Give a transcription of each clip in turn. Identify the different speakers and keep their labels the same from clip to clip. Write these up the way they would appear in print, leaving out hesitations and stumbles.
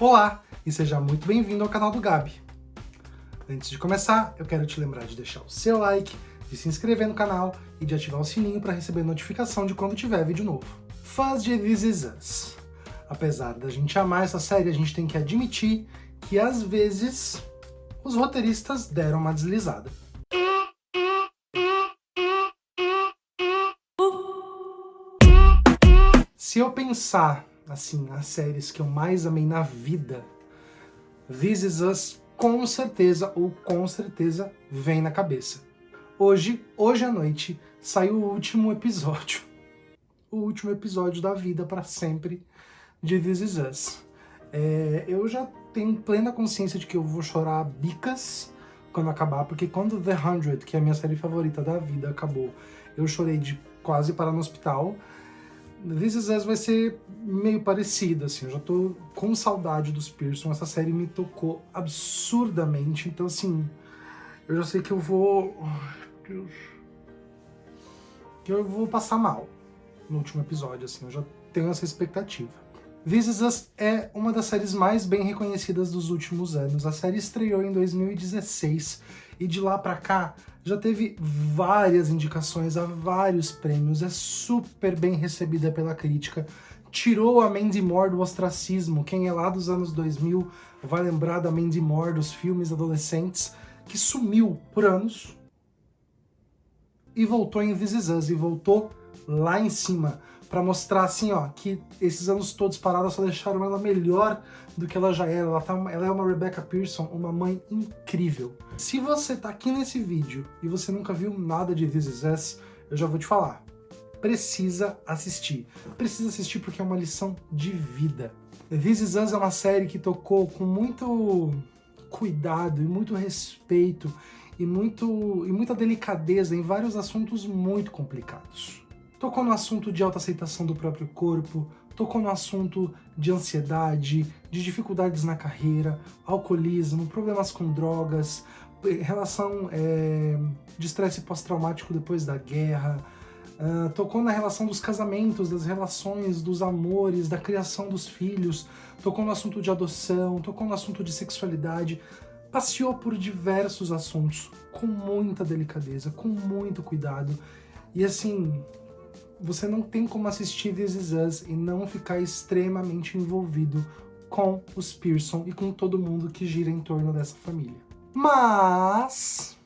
Speaker 1: Olá e seja muito bem-vindo ao canal do Gabi. Antes de começar, eu quero te lembrar de deixar o seu like, de se inscrever no canal e de ativar o sininho para receber notificação de quando tiver vídeo novo. Fãs de This Is Us. Apesar da gente amar essa série, a gente tem que admitir que às vezes os roteiristas deram uma deslizada. Se eu pensar, assim, as séries que eu mais amei na vida, This Is Us com certeza vem na cabeça. Hoje à noite, saiu o último episódio. O último episódio da vida para sempre de This Is Us. Eu já tenho plena consciência de que eu vou chorar bicas quando acabar, porque quando The 100, que é a minha série favorita da vida, acabou, eu chorei de quase parar no hospital. This Is Us vai ser meio parecido, assim, eu já tô com saudade dos Pearson, essa série me tocou absurdamente, então assim, eu já sei que eu vou... Ai, Deus... que eu vou passar mal no último episódio, assim, eu já tenho essa expectativa. This Is Us é uma das séries mais bem reconhecidas dos últimos anos. A série estreou em 2016 e de lá pra cá já teve várias indicações a vários prêmios, é super bem recebida pela crítica, tirou a Mandy Moore do ostracismo. Quem é lá dos anos 2000 vai lembrar da Mandy Moore dos filmes adolescentes, que sumiu por anos e voltou em This Is Us, e voltou lá em cima, pra mostrar assim, ó, que esses anos todos parados só deixaram ela melhor do que ela já era. Ela é uma Rebecca Pearson, uma mãe incrível. Se você tá aqui nesse vídeo e você nunca viu nada de This Is Us, eu já vou te falar. Precisa assistir. Precisa assistir porque é uma lição de vida. This Is Us é uma série que tocou com muito cuidado e muito respeito e muita delicadeza em vários assuntos muito complicados. Tocou no assunto de autoaceitação do próprio corpo, tocou no assunto de ansiedade, de dificuldades na carreira, alcoolismo, problemas com drogas, relação de estresse pós-traumático depois da guerra, tocou na relação dos casamentos, das relações, dos amores, da criação dos filhos, tocou no assunto de adoção, tocou no assunto de sexualidade, passeou por diversos assuntos com muita delicadeza, com muito cuidado, e assim... Você não tem como assistir This Is Us e não ficar extremamente envolvido com os Pearson e com todo mundo que gira em torno dessa família. Mas,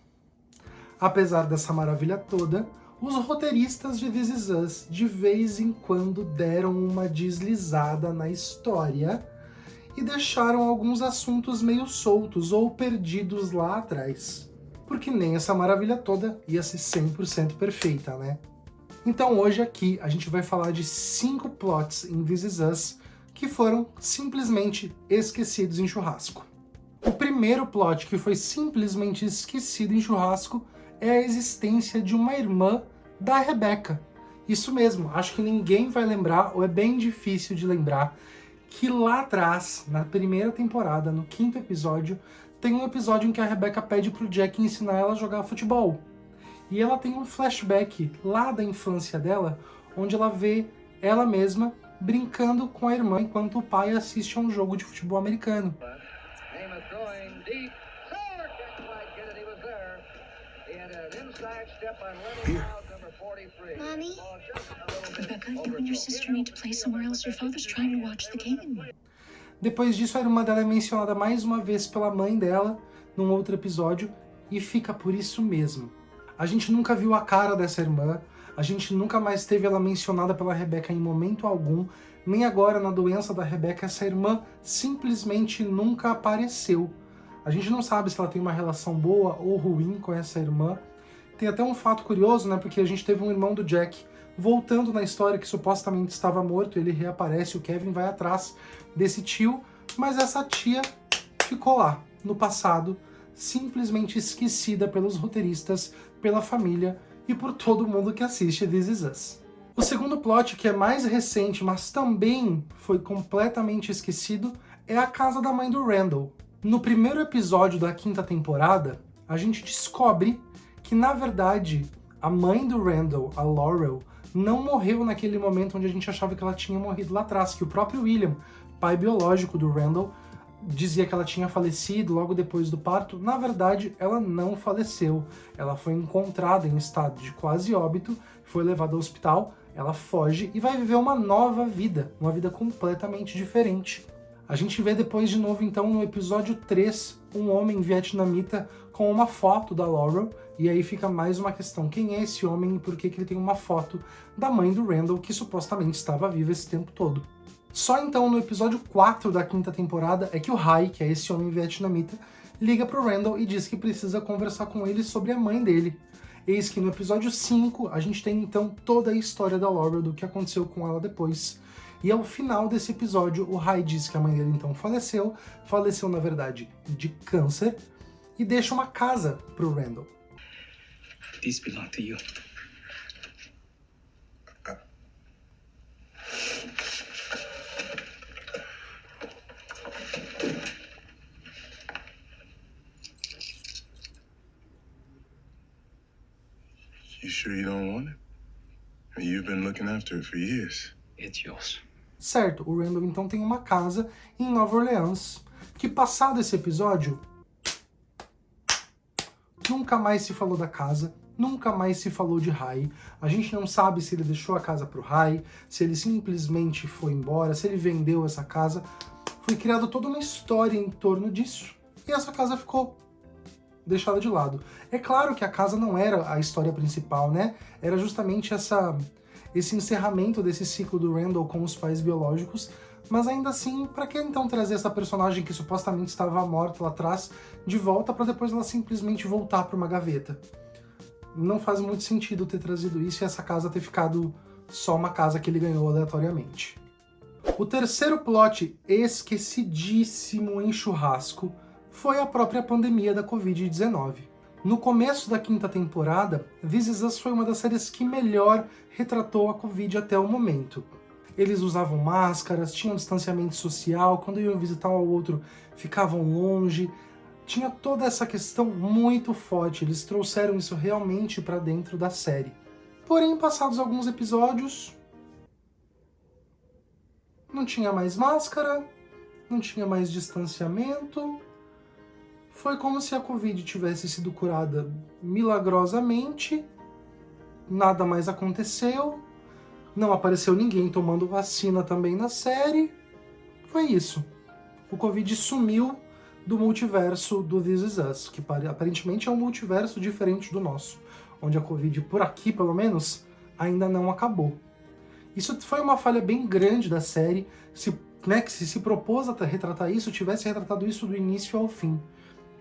Speaker 1: apesar dessa maravilha toda, os roteiristas de This Is Us de vez em quando deram uma deslizada na história e deixaram alguns assuntos meio soltos ou perdidos lá atrás. Porque nem essa maravilha toda ia ser 100% perfeita, né? Então hoje aqui a gente vai falar de 5 plots em This Is Us que foram simplesmente esquecidos em churrasco. O primeiro plot que foi simplesmente esquecido em churrasco é a existência de uma irmã da Rebecca. Isso mesmo, acho que ninguém vai lembrar, ou é bem difícil de lembrar, que lá atrás, na primeira temporada, no 5º episódio, tem um episódio em que a Rebecca pede pro Jack ensinar ela a jogar futebol. E ela tem um flashback lá da infância dela, onde ela vê ela mesma brincando com a irmã enquanto o pai assiste a um jogo de futebol americano.
Speaker 2: Mommy? Rebecca, you and your sister need to play somewhere else. Your father's trying to watch the game.
Speaker 1: Depois disso, a irmã dela é mencionada mais uma vez pela mãe dela, num outro episódio, e fica por isso mesmo. A gente nunca viu a cara dessa irmã, a gente nunca mais teve ela mencionada pela Rebecca em momento algum, nem agora na doença da Rebecca, essa irmã simplesmente nunca apareceu. A gente não sabe se ela tem uma relação boa ou ruim com essa irmã. Tem até um fato curioso, né, porque a gente teve um irmão do Jack voltando na história que supostamente estava morto, ele reaparece, o Kevin vai atrás desse tio, mas essa tia ficou lá, no passado, simplesmente esquecida pelos roteiristas, pela família e por todo mundo que assiste This Is Us. O segundo plot, que é mais recente, mas também foi completamente esquecido, é a casa da mãe do Randall. No primeiro episódio da 5ª temporada, a gente descobre que, na verdade, a mãe do Randall, a Laurel, não morreu naquele momento onde a gente achava que ela tinha morrido lá atrás, que o próprio William, pai biológico do Randall, dizia que ela tinha falecido logo depois do parto. Na verdade, ela não faleceu. Ela foi encontrada em estado de quase óbito, foi levada ao hospital, ela foge e vai viver uma nova vida, uma vida completamente diferente. A gente vê depois de novo, então, no episódio 3, um homem vietnamita com uma foto da Laurel, e aí fica mais uma questão: quem é esse homem e por que ele tem uma foto da mãe do Randall, que supostamente estava viva esse tempo todo? Só então no episódio 4 da 5ª temporada é que o Hai, que é esse homem vietnamita, liga pro Randall e diz que precisa conversar com ele sobre a mãe dele. Eis que no episódio 5 a gente tem então toda a história da Laurel, do que aconteceu com ela depois. E ao final desse episódio, o Hai diz que a mãe dele então faleceu na verdade de câncer, e deixa uma casa pro Randall.
Speaker 3: These belong to you.
Speaker 4: You sure you don't want it? You've been looking after it for years.
Speaker 3: It's yours.
Speaker 1: Certo, o Randall então tem uma casa em Nova Orleans, que passado esse episódio, nunca mais se falou da casa, nunca mais se falou de Hai. A gente não sabe se ele deixou a casa pro Hai, se ele simplesmente foi embora, se ele vendeu essa casa. Foi criada toda uma história em torno disso, e essa casa ficou deixada de lado. É claro que a casa não era a história principal, né? Era justamente esse encerramento desse ciclo do Randall com os pais biológicos, mas ainda assim, pra que então trazer essa personagem que supostamente estava morta lá atrás de volta pra depois ela simplesmente voltar pra uma gaveta? Não faz muito sentido ter trazido isso e essa casa ter ficado só uma casa que ele ganhou aleatoriamente. O terceiro plot esquecidíssimo em churrasco foi a própria pandemia da Covid-19. No começo da 5ª temporada, This Is Us foi uma das séries que melhor retratou a Covid até o momento. Eles usavam máscaras, tinham distanciamento social, quando iam visitar um ao outro ficavam longe. Tinha toda essa questão muito forte, eles trouxeram isso realmente para dentro da série. Porém, passados alguns episódios, não tinha mais máscara, não tinha mais distanciamento. Foi como se a Covid tivesse sido curada milagrosamente, nada mais aconteceu, não apareceu ninguém tomando vacina também na série. Foi isso. O Covid sumiu do multiverso do This Is Us, que aparentemente é um multiverso diferente do nosso, onde a Covid, por aqui pelo menos, ainda não acabou. Isso foi uma falha bem grande da série, que se propôs a retratar isso, tivesse retratado isso do início ao fim.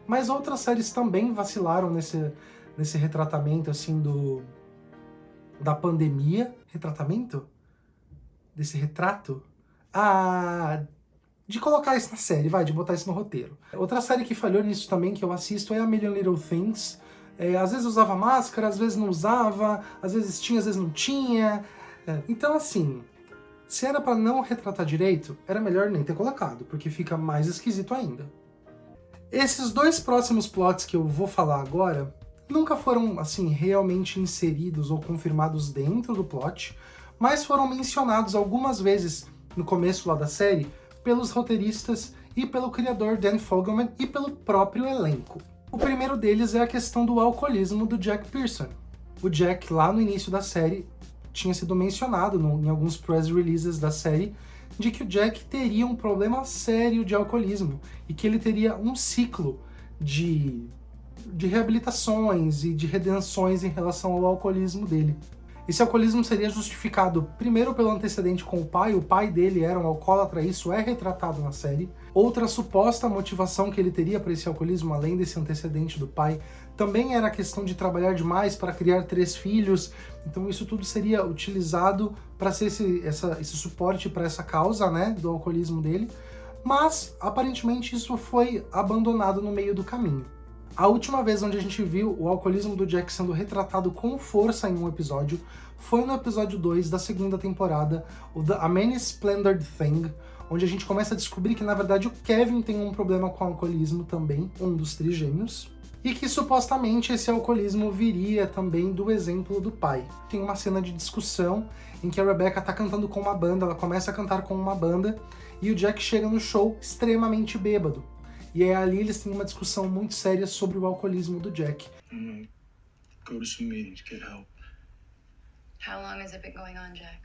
Speaker 1: Mas outras séries também vacilaram nesse retratamento, assim, da pandemia. Retratamento? Desse retrato? De colocar isso na série, de botar isso no roteiro. Outra série que falhou nisso também, que eu assisto, é A Million Little Things. Às vezes usava máscara, às vezes não usava, às vezes tinha, às vezes não tinha. Então, assim, se era pra não retratar direito, era melhor nem ter colocado, porque fica mais esquisito ainda. Esses dois próximos plots que eu vou falar agora nunca foram, assim, realmente inseridos ou confirmados dentro do plot, mas foram mencionados algumas vezes no começo lá da série pelos roteiristas e pelo criador Dan Fogelman e pelo próprio elenco. O primeiro deles é a questão do alcoolismo do Jack Pearson. O Jack, lá no início da série, tinha sido mencionado em alguns press releases da série de que o Jack teria um problema sério de alcoolismo e que ele teria um ciclo de reabilitações e de redenções em relação ao alcoolismo dele. Esse alcoolismo seria justificado primeiro pelo antecedente com o pai dele era um alcoólatra, isso é retratado na série. Outra suposta motivação que ele teria para esse alcoolismo, além desse antecedente do pai, também era a questão de trabalhar demais para criar 3 filhos, então isso tudo seria utilizado para ser esse suporte para essa causa, né, do alcoolismo dele, mas aparentemente isso foi abandonado no meio do caminho. A última vez onde a gente viu o alcoolismo do Jack sendo retratado com força em um episódio foi no episódio 2 da 2ª temporada, o A Many Splendored Thing, onde a gente começa a descobrir que na verdade o Kevin tem um problema com alcoolismo também, um dos trigêmeos. e que supostamente esse alcoolismo viria também do exemplo do pai. Tem uma cena de discussão em que a Rebecca tá cantando com uma banda, ela começa a cantar com uma banda, e o Jack chega no show extremamente bêbado. E aí ali eles têm uma discussão muito séria sobre o alcoolismo do Jack.
Speaker 4: Go to some meetings, get help.
Speaker 2: How long has it been going on, Jack?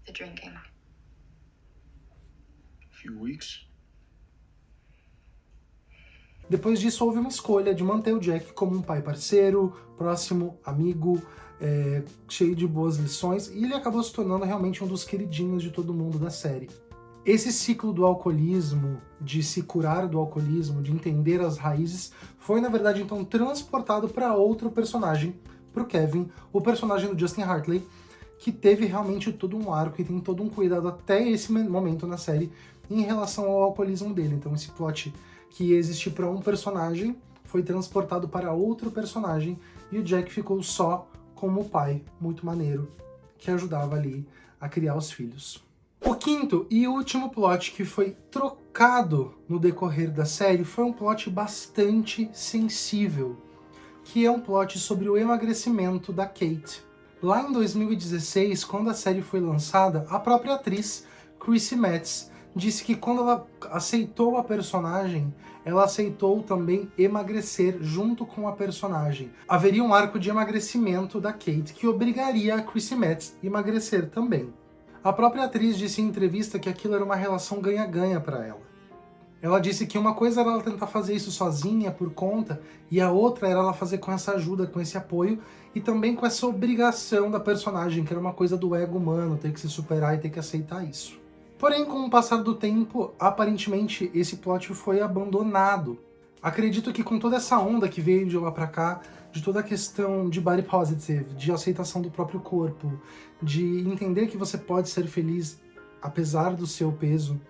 Speaker 2: The drinking.
Speaker 4: A few weeks.
Speaker 1: Depois disso, houve uma escolha de manter o Jack como um pai parceiro, próximo, amigo, cheio de boas lições, e ele acabou se tornando realmente um dos queridinhos de todo mundo da série. Esse ciclo do alcoolismo, de se curar do alcoolismo, de entender as raízes, foi, na verdade, então, transportado para outro personagem, para o Kevin, o personagem do Justin Hartley, que teve realmente todo um arco e tem todo um cuidado até esse momento na série em relação ao alcoolismo dele. Então esse plot que ia existir para um personagem foi transportado para outro personagem e o Jack ficou só como pai, muito maneiro, que ajudava ali a criar os filhos. O quinto e último plot que foi trocado no decorrer da série foi um plot bastante sensível, que é um plot sobre o emagrecimento da Kate. Lá em 2016, quando a série foi lançada, a própria atriz, Chrissy Metz, disse que quando ela aceitou a personagem, ela aceitou também emagrecer junto com a personagem. Haveria um arco de emagrecimento da Kate que obrigaria a Chrissy Metz a emagrecer também. A própria atriz disse em entrevista que aquilo era uma relação ganha-ganha para ela. Ela disse que uma coisa era ela tentar fazer isso sozinha, por conta, e a outra era ela fazer com essa ajuda, com esse apoio, e também com essa obrigação da personagem, que era uma coisa do ego humano, ter que se superar e ter que aceitar isso. Porém, com o passar do tempo, aparentemente esse plot foi abandonado. Acredito que com toda essa onda que veio de lá pra cá, de toda a questão de body positive, de aceitação do próprio corpo, de entender que você pode ser feliz apesar do seu peso,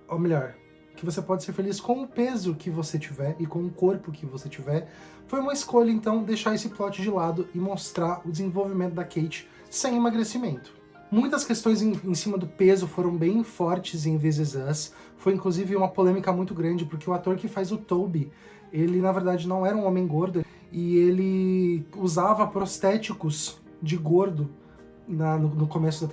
Speaker 1: ou melhor, que você pode ser feliz com o peso que você tiver e com o corpo que você tiver, foi uma escolha então deixar esse plot de lado e mostrar o desenvolvimento da Kate sem emagrecimento. Muitas questões em cima do peso foram bem fortes em This Is Us, foi inclusive uma polêmica muito grande porque o ator que faz o Toby, ele na verdade não era um homem gordo e ele usava prostéticos de gordo no começo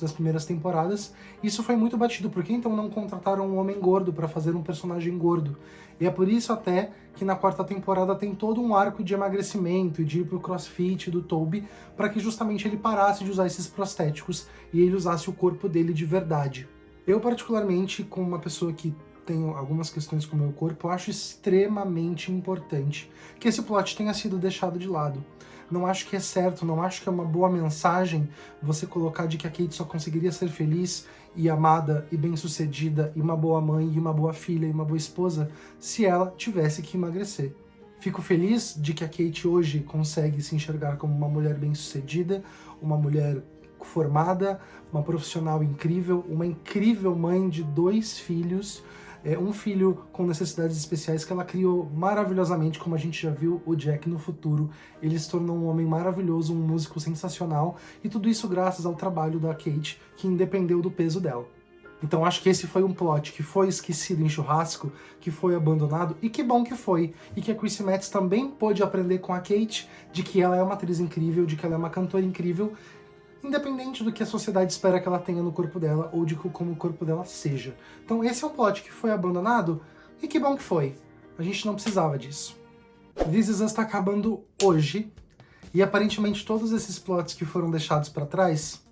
Speaker 1: das primeiras temporadas. Isso foi muito batido, porque então não contrataram um homem gordo para fazer um personagem gordo. E é por isso até que na quarta temporada tem todo um arco de emagrecimento e de ir pro crossfit do Toby, para que justamente ele parasse de usar esses prostéticos e ele usasse o corpo dele de verdade. Eu particularmente, como uma pessoa que tenho algumas questões com o meu corpo, eu acho extremamente importante que esse plot tenha sido deixado de lado. Não acho que é certo, não acho que é uma boa mensagem você colocar de que a Kate só conseguiria ser feliz e amada e bem-sucedida e uma boa mãe e uma boa filha e uma boa esposa se ela tivesse que emagrecer. Fico feliz de que a Kate hoje consegue se enxergar como uma mulher bem-sucedida, uma mulher formada, uma profissional incrível, uma incrível mãe de 2 filhos, um filho com necessidades especiais que ela criou maravilhosamente, como a gente já viu o Jack no futuro. Ele se tornou um homem maravilhoso, um músico sensacional, e tudo isso graças ao trabalho da Kate, que independeu do peso dela. Então acho que esse foi um plot que foi esquecido em churrasco, que foi abandonado, e que bom que foi. E que a Chrissy Metz também pôde aprender com a Kate, de que ela é uma atriz incrível, de que ela é uma cantora incrível, independente do que a sociedade espera que ela tenha no corpo dela ou de como o corpo dela seja. Então esse é um plot que foi abandonado e que bom que foi. A gente não precisava disso. This Is Us está acabando hoje e aparentemente todos esses plots que foram deixados para trás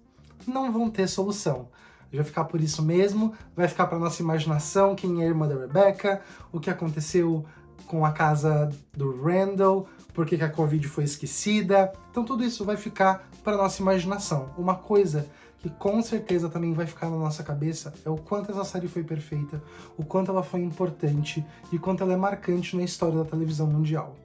Speaker 1: não vão ter solução. Vai ficar por isso mesmo, vai ficar para nossa imaginação quem é a irmã da Rebecca, o que aconteceu com a casa do Randall, por que a Covid foi esquecida. Então tudo isso vai ficar para nossa imaginação. Uma coisa que com certeza também vai ficar na nossa cabeça é o quanto essa série foi perfeita, o quanto ela foi importante e o quanto ela é marcante na história da televisão mundial.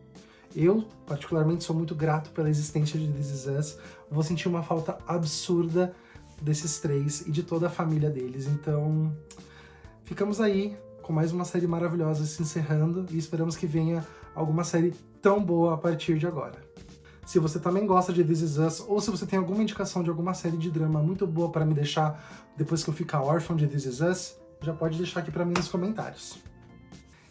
Speaker 1: Eu, particularmente, sou muito grato pela existência de This Is Us. Vou sentir uma falta absurda desses 3 e de toda a família deles. Então, ficamos aí com mais uma série maravilhosa se encerrando e esperamos que venha alguma série tão boa a partir de agora. Se você também gosta de This Is Us, ou se você tem alguma indicação de alguma série de drama muito boa para me deixar depois que eu ficar órfão de This Is Us, já pode deixar aqui para mim nos comentários.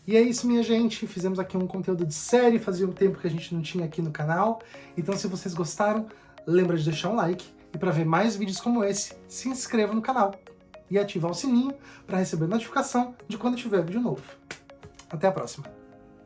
Speaker 1: E é isso, minha gente, fizemos aqui um conteúdo de série, fazia um tempo que a gente não tinha aqui no canal. Então se vocês gostaram, lembra de deixar um like. E para ver mais vídeos como esse, se inscreva no canal. E ativar o sininho para receber notificação de quando tiver vídeo novo. Até a próxima!